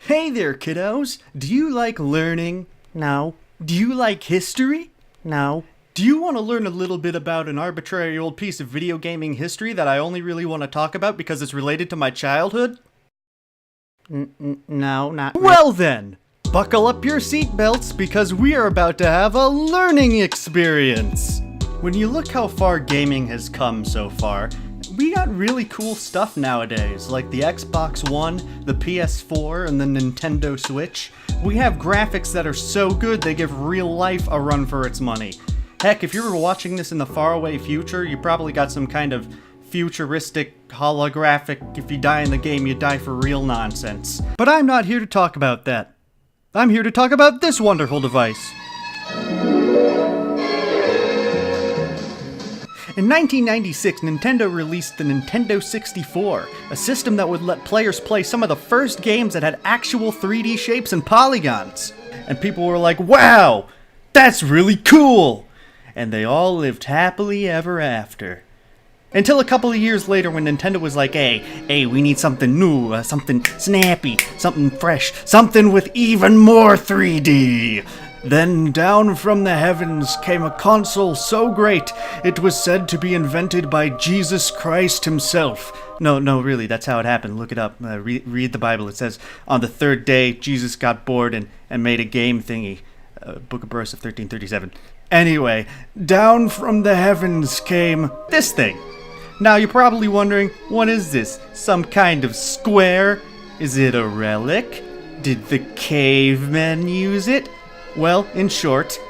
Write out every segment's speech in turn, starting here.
Hey there, kiddos! Do you like learning? No. Do you like history? No. Do you want to learn a little bit about an arbitrary old piece of video gaming history that I only really want to talk about because it's related to my childhood? No, not really. Well then, buckle up your seatbelts because we are about to have a learning experience! When you look how far gaming has come so far, we got really cool stuff nowadays, like the Xbox One, the PS4, and the Nintendo Switch. We have graphics that are so good they give real life a run for its money. Heck, if you were watching this in the faraway future, you probably got some kind of futuristic, holographic, if you die in the game, you die for real nonsense. But I'm not here to talk about that. I'm here to talk about this wonderful device. In 1996, Nintendo released the Nintendo 64, a system that would let players play some of the first games that had actual 3D shapes and polygons. And people were like, wow, that's really cool! And they all lived happily ever after. Until a couple of years later when Nintendo was like, hey, we need something new, something snappy, something fresh, something with even more 3D. Then down from the heavens came a console so great, it was said to be invented by Jesus Christ himself. No, really, that's how it happened. Look it up. Read the Bible. It says, on the third day, Jesus got bored and made a game thingy. Book of Joseph 1337. Anyway, down from the heavens came this thing. Now you're probably wondering, what is this? Some kind of square? Is it a relic? Did the cavemen use it? Well, in short,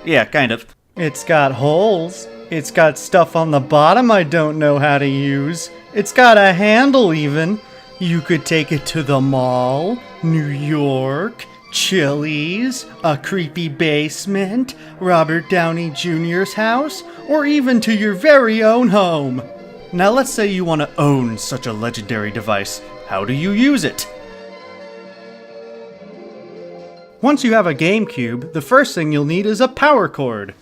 yeah, kind of. It's got holes. It's got stuff on the bottom I don't know how to use. It's got a handle even. You could take it to the mall, New York, Chili's, a creepy basement, Robert Downey Jr.'s house, or even to your very own home. Now let's say you want to own such a legendary device. How do you use it? Once you have a GameCube, the first thing you'll need is a power cord.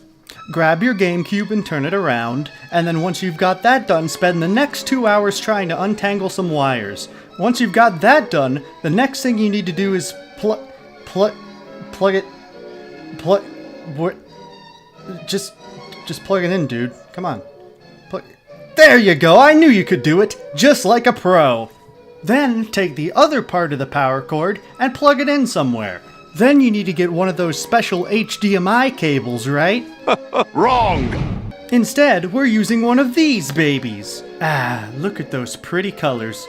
Grab your GameCube and turn it around, and then once you've got that done, spend the next 2 hours trying to untangle some wires. Once you've got that done, the next thing you need to do is plug it, just plug it in, dude. Come on. There you go, I knew you could do it, just like a pro. Then take the other part of the power cord and plug it in somewhere. Then you need to get one of those special HDMI cables, right? Wrong! Instead, we're using one of these babies. Ah, look at those pretty colors.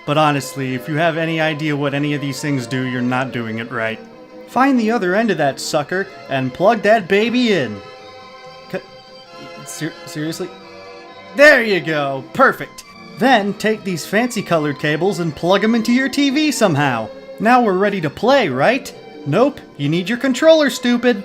But honestly, if you have any idea what any of these things do, you're not doing it right. Find the other end of that sucker and plug that baby in. Seriously? There you go, perfect. Then take these fancy colored cables and plug them into your TV somehow. Now we're ready to play, right? Nope, you need your controller, stupid!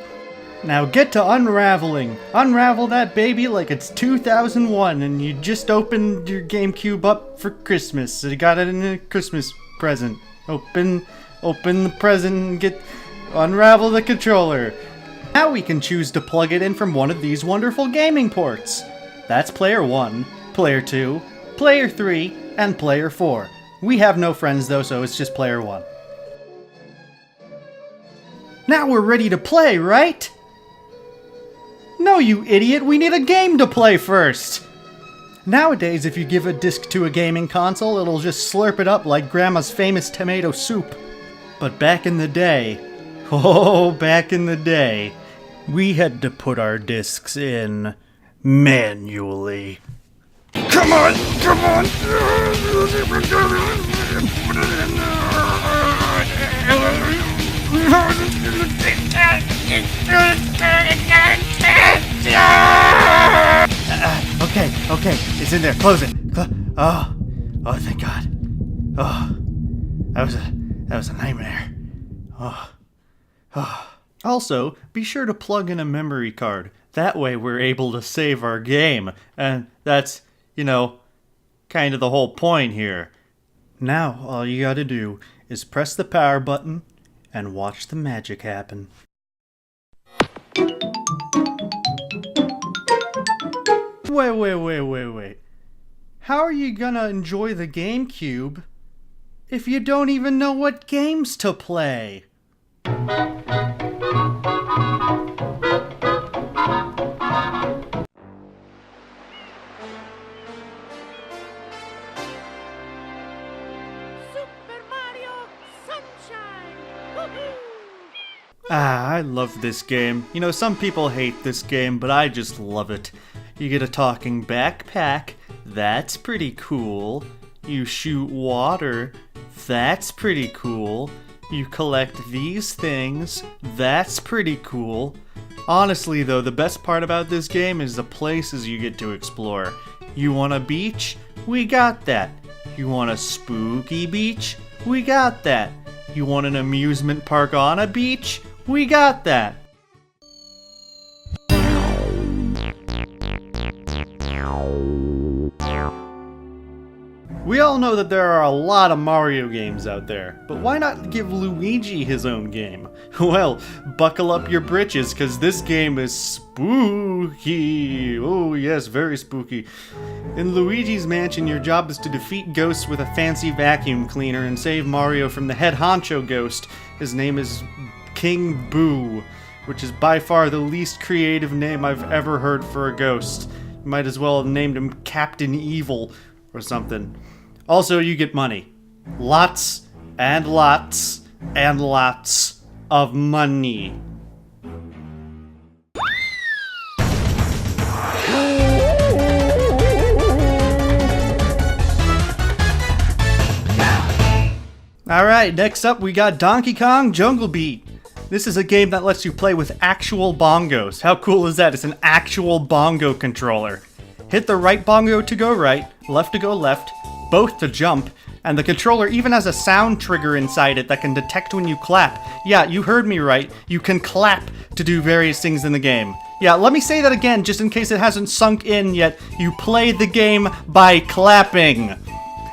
Now get to unraveling. Unravel that baby like it's 2001 and you just opened your GameCube up for Christmas. So you got it in a Christmas present. Open the present and unravel the controller. Now we can choose to plug it in from one of these wonderful gaming ports. That's player 1, player 2, player 3, and player 4. We have no friends though, so it's just player 1. Now we're ready to play, right? No, you idiot, we need a game to play first! Nowadays, if you give a disc to a gaming console, it'll just slurp it up like Grandma's famous tomato soup. But back in the day, back in the day, we had to put our discs in manually. Come on! Okay, it's in there. Close it. Oh, thank God. Oh, that was a nightmare. Also, be sure to plug in a memory card. That way we're able to save our game. And that's, kind of the whole point here. Now, all you gotta do is press the power button and watch the magic happen. Wait. How are you gonna enjoy the GameCube if you don't even know what games to play? Ah, I love this game. You know, some people hate this game, but I just love it. You get a talking backpack. That's pretty cool. You shoot water. That's pretty cool. You collect these things. That's pretty cool. Honestly, though, the best part about this game is the places you get to explore. You want a beach? We got that. You want a spooky beach? We got that. You want an amusement park on a beach? We got that. We all know that there are a lot of Mario games out there, but why not give Luigi his own game? Well, buckle up your britches, cause this game is spooky. Oh yes, very spooky. In Luigi's Mansion, your job is to defeat ghosts with a fancy vacuum cleaner and save Mario from the head honcho ghost. His name is King Boo, which is by far the least creative name I've ever heard for a ghost. You might as well have named him Captain Evil or something. Also, you get money. Lots and lots and lots of money. Alright, next up we got Donkey Kong Jungle Beat. This is a game that lets you play with actual bongos. How cool is that? It's an actual bongo controller. Hit the right bongo to go right, left to go left, both to jump, and the controller even has a sound trigger inside it that can detect when you clap. Yeah, you heard me right. You can clap to do various things in the game. Yeah, let me say that again just in case it hasn't sunk in yet. You play the game by clapping.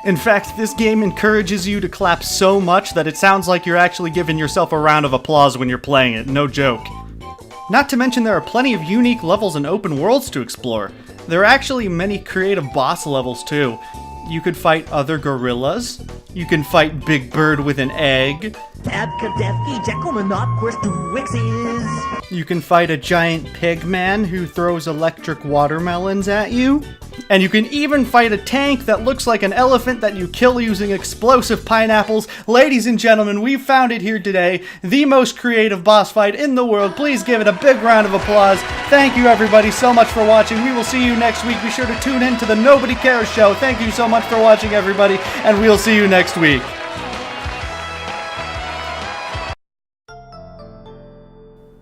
In fact, this game encourages you to clap so much that it sounds like you're actually giving yourself a round of applause when you're playing it, no joke. Not to mention there are plenty of unique levels and open worlds to explore. There are actually many creative boss levels too. You could fight other gorillas. You can fight Big Bird with an egg. You can fight a giant pig man who throws electric watermelons at you. And you can even fight a tank that looks like an elephant that you kill using explosive pineapples. Ladies and gentlemen, we've found it here today. The most creative boss fight in the world. Please give it a big round of applause. Thank you everybody so much for watching. We will see you next week. Be sure to tune in to the Nobody Cares Show. Thank you so much for watching everybody, and we'll see you next week.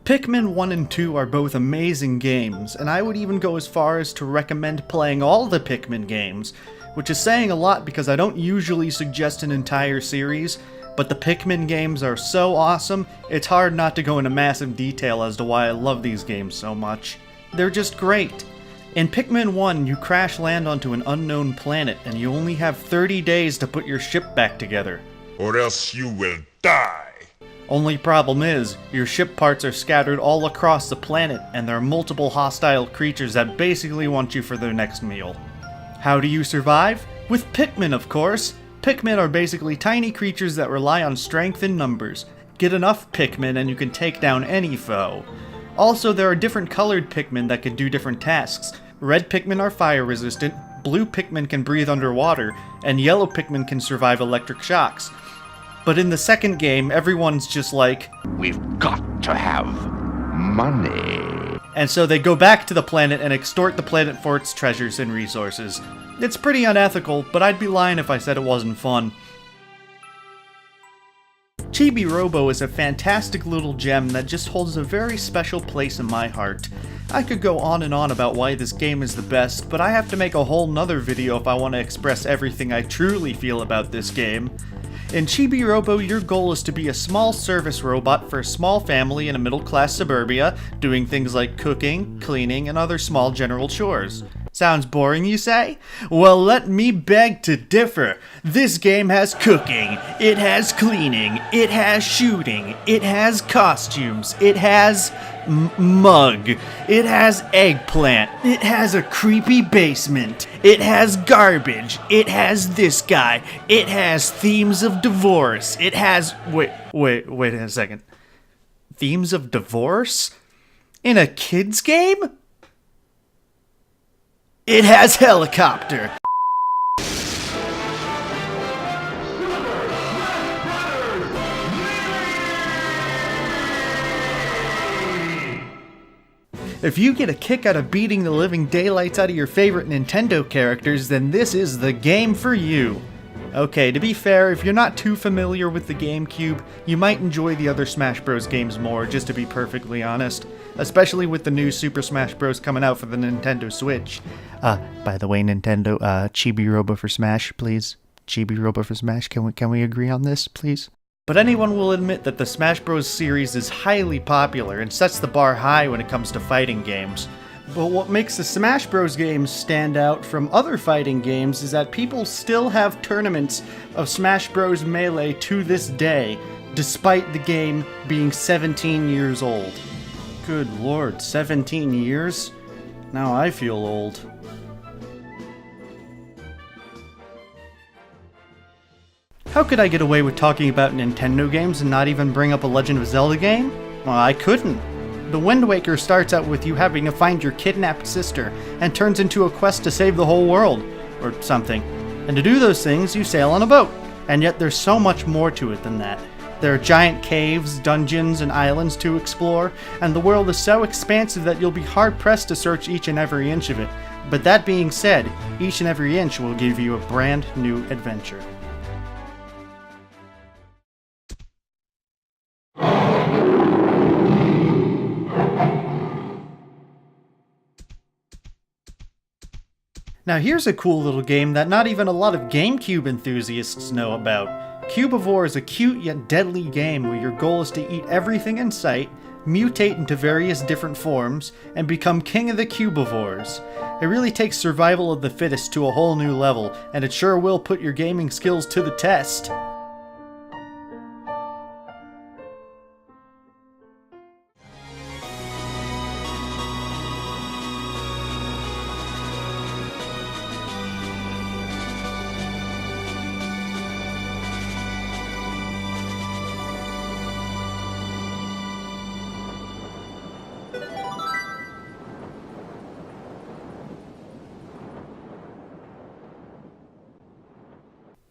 Pikmin 1 and 2 are both amazing games, and I would even go as far as to recommend playing all the Pikmin games, which is saying a lot because I don't usually suggest an entire series, but the Pikmin games are so awesome, it's hard not to go into massive detail as to why I love these games so much. They're just great. In Pikmin 1, you crash land onto an unknown planet, and you only have 30 days to put your ship back together. Or else you will die. Only problem is, your ship parts are scattered all across the planet, and there are multiple hostile creatures that basically want you for their next meal. How do you survive? With Pikmin, of course! Pikmin are basically tiny creatures that rely on strength in numbers. Get enough Pikmin and you can take down any foe. Also, there are different colored Pikmin that can do different tasks. Red Pikmin are fire resistant, blue Pikmin can breathe underwater, and yellow Pikmin can survive electric shocks. But in the second game, everyone's just like, We've got to have money. And so they go back to the planet and extort the planet for its treasures and resources. It's pretty unethical, but I'd be lying if I said it wasn't fun. Chibi Robo is a fantastic little gem that just holds a very special place in my heart. I could go on and on about why this game is the best, but I have to make a whole nother video if I want to express everything I truly feel about this game. In Chibi Robo, your goal is to be a small service robot for a small family in a middle-class suburbia, doing things like cooking, cleaning, and other small general chores. Sounds boring, you say? Well, let me beg to differ. This game has cooking, it has cleaning, it has shooting, it has costumes, it has mug, it has eggplant, it has a creepy basement, it has garbage, it has this guy, it has themes of divorce, it has... Wait a second. Themes of divorce? In a kid's game? It has helicopter. If you get a kick out of beating the living daylights out of your favorite Nintendo characters, then this is the game for you. Okay, to be fair, if you're not too familiar with the GameCube, you might enjoy the other Smash Bros. Games more, just to be perfectly honest. Especially with the new Super Smash Bros. Coming out for the Nintendo Switch. By the way, Nintendo, Chibi Robo for Smash, please. Chibi Robo for Smash, can we agree on this, please? But anyone will admit that the Smash Bros. Series is highly popular and sets the bar high when it comes to fighting games. But what makes the Smash Bros. Games stand out from other fighting games is that people still have tournaments of Smash Bros. Melee to this day, despite the game being 17 years old. Good lord, 17 years? Now I feel old. How could I get away with talking about Nintendo games and not even bring up a Legend of Zelda game? Well, I couldn't. The Wind Waker starts out with you having to find your kidnapped sister, and turns into a quest to save the whole world, or something. And to do those things, you sail on a boat. And yet there's so much more to it than that. There are giant caves, dungeons, and islands to explore, and the world is so expansive that you'll be hard-pressed to search each and every inch of it. But that being said, each and every inch will give you a brand new adventure. Now here's a cool little game that not even a lot of GameCube enthusiasts know about. Cubivore is a cute yet deadly game where your goal is to eat everything in sight, mutate into various different forms, and become king of the Cubivores. It really takes survival of the fittest to a whole new level, and it sure will put your gaming skills to the test.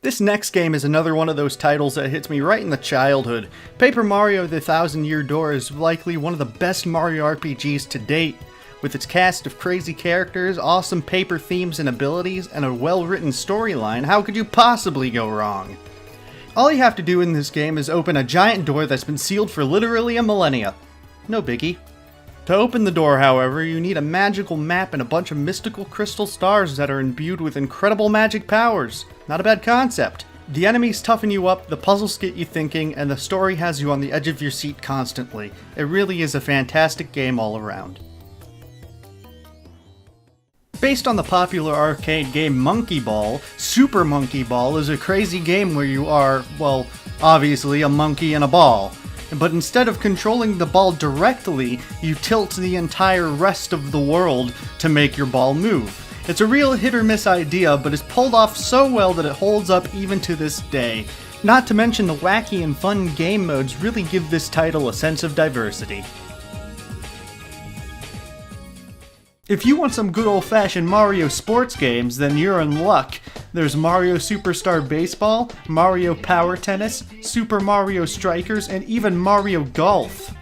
This next game is another one of those titles that hits me right in the childhood. Paper Mario: The Thousand Year Door is likely one of the best Mario RPGs to date. With its cast of crazy characters, awesome paper themes and abilities, and a well-written storyline, how could you possibly go wrong? All you have to do in this game is open a giant door that's been sealed for literally a millennia. No biggie. To open the door, however, you need a magical map and a bunch of mystical crystal stars that are imbued with incredible magic powers. Not a bad concept. The enemies toughen you up, the puzzles get you thinking, and the story has you on the edge of your seat constantly. It really is a fantastic game all around. Based on the popular arcade game Monkey Ball, Super Monkey Ball is a crazy game where you are, well, obviously a monkey in a ball. But instead of controlling the ball directly, you tilt the entire rest of the world to make your ball move. It's a real hit-or-miss idea, but it's pulled off so well that it holds up even to this day. Not to mention the wacky and fun game modes really give this title a sense of diversity. If you want some good old-fashioned Mario sports games, then you're in luck. There's Mario Superstar Baseball, Mario Power Tennis, Super Mario Strikers, and even Mario Golf.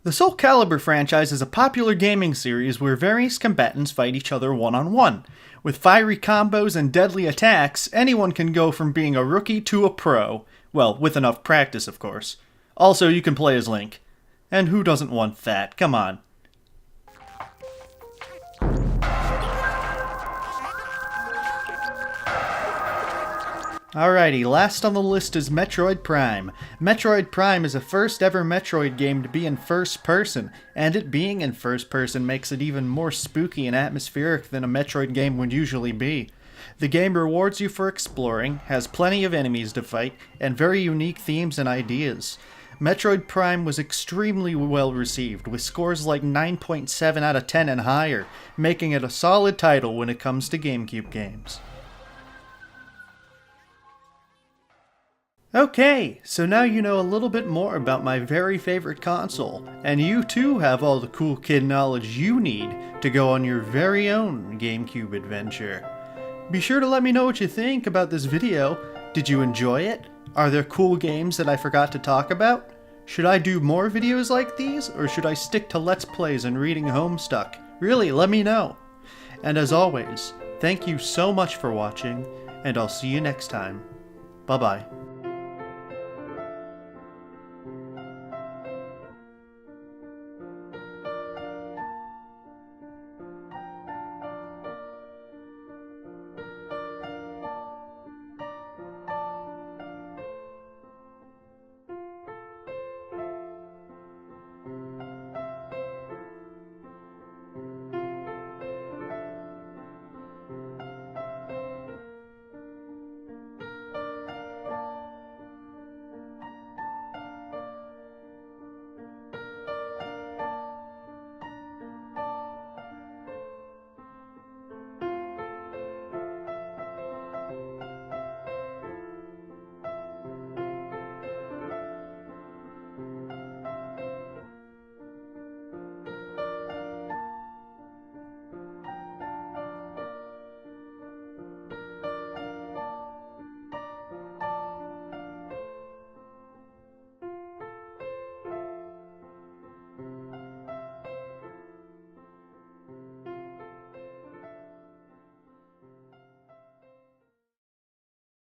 The Soul Calibur franchise is a popular gaming series where various combatants fight each other one-on-one. With fiery combos and deadly attacks, anyone can go from being a rookie to a pro. Well, with enough practice, of course. Also, you can play as Link. And who doesn't want that? Come on. Alrighty, last on the list is Metroid Prime. Metroid Prime is the first ever Metroid game to be in first person, and it being in first person makes it even more spooky and atmospheric than a Metroid game would usually be. The game rewards you for exploring, has plenty of enemies to fight, and very unique themes and ideas. Metroid Prime was extremely well received, with scores like 9.7 out of 10 and higher, making it a solid title when it comes to GameCube games. Okay, so now you know a little bit more about my very favorite console, and you too have all the cool kid knowledge you need to go on your very own GameCube adventure. Be sure to let me know what you think about this video. Did you enjoy it? Are there cool games that I forgot to talk about? Should I do more videos like these, or should I stick to Let's Plays and reading Homestuck? Really, let me know. And as always, thank you so much for watching, and I'll see you next time. Bye-bye.